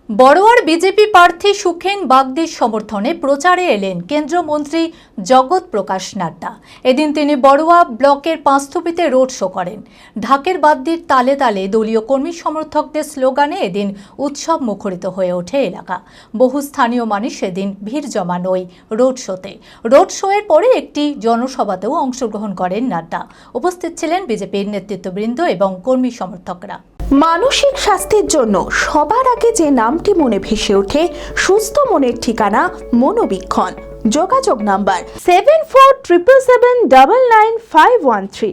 বড়োয়ার BJP প্রার্থী সুখেন বাগদির সমর্থনে প্রচারে এলেন কেন্দ্রীয় মন্ত্রী জগৎ প্রকাশ নাড্ডা। এদিন তিনি বড়োয়া ব্লকের পাঁচথুপিতে রোড শো করেন। ঢাকের বাদ্যির তালে তালে দলীয় কর্মী সমর্থকদের স্লোগানে এদিন উৎসব মুখরিত হয়ে ওঠে এলাকা। বহু স্থানীয় মানুষ এদিন ভিড় জমান ওই রোড শোতে। রোড শোয়ের পরে একটি জনসভাতেও অংশগ্রহণ করেন নাড্ডা। উপস্থিত ছিলেন বিজেপির নেতৃত্ববৃন্দ এবং কর্মী সমর্থকরা। মানসিক স্বাস্থ্যের জন্য সবার আগে যে নামটি মনে ভেসে ওঠে, সুস্থ মনের ঠিকানা মনোবীক্ষণ। যোগাযোগ নাম্বার 7477799513।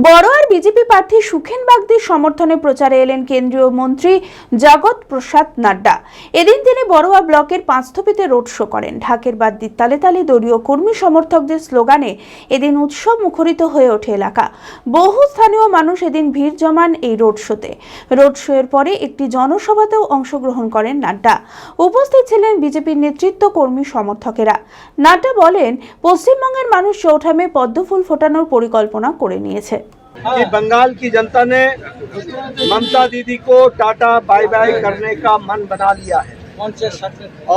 বড়োয়ার বিজেপি প্রার্থী সুখেন বাগদির সমর্থনে প্রচারে এলেন কেন্দ্রীয় মন্ত্রী জগৎ প্রসাদ নাড্ডা। এদিন তিনি বড়োয়া ব্লকের পাঁচথুপিতে রোড শো করেন। ঢাকের বাদ্যির তালে তালে দলীয় কর্মী সমর্থকদের স্লোগানে এদিন উৎসব মুখরিত হয়ে ওঠে এলাকা। বহু স্থানীয় মানুষ এদিন ভিড় জমান এই রোড শোতে। রোড শো এর পরে একটি জনসভাতেও অংশগ্রহণ করেন নাড্ডা। উপস্থিত ছিলেন বিজেপির নেতৃত্ব, কর্মী সমর্থকেরা। নাড্ডা বলেন, পশ্চিমবঙ্গের মানুষ চৌঠামে পদ্মফুল ফোটানোর পরিকল্পনা করে নিয়েছে। कि बंगाल की जनता ने ममता दीदी को टाटा बाय बाय करने का मन बना लिया है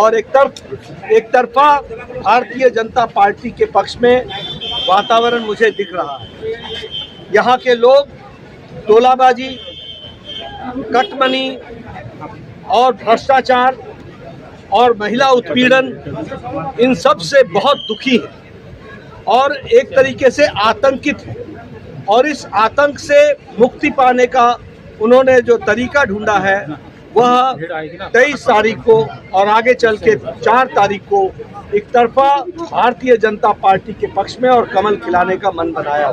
और एक तरफा भारतीय जनता पार्टी के पक्ष में वातावरण मुझे दिख रहा है। यहाँ के लोग टोलाबाजी, कटमनी और भ्रष्टाचार और महिला उत्पीड़न इन सब से बहुत दुखी हैं और एक तरीके से आतंकित हैं। और इस आतंक से मुक्ति पाने का उन्होंने जो तरीका ढूंढा है वह 23 तारीख को और आगे चल के 4 तारीख को एक तरफा भारतीय जनता पार्टी के पक्ष में और कमल खिलाने का मन बनाया।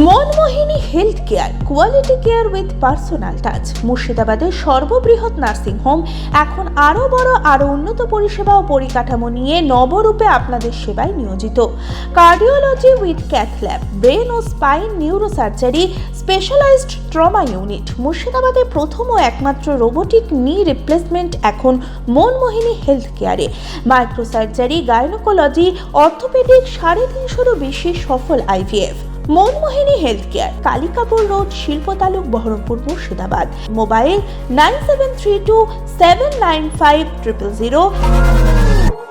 Manmohini health care, quality care with personal touch. মুর্শিদাবাদের সর্ববৃহৎ নার্সিং হোম এখন আরো বড়, আরো উন্নত পরিষেবা ও পরিকাঠামো নিয়ে নবরূপে আপনাদের সেবায় নিয়োজিত। Cardiology with cath lab, brain ও spine neuro surgery, specialized trauma unit. মুর্শিদাবাদে প্রথম ও একমাত্র রোবোটিক নি রিপ্লেসমেন্ট এখন মনমোহিনী হেলথ কেয়ারে। মাইক্রো সার্জারি, গাইনোকোলজি, অর্থোপেডিক, 350-এরও বেশি সফল IVF। Monmohini health care, Kalikapur road, শিল্প তালুক, বহরমপুর, মুর্শিদাবাদ। মোবাইল 9732795000।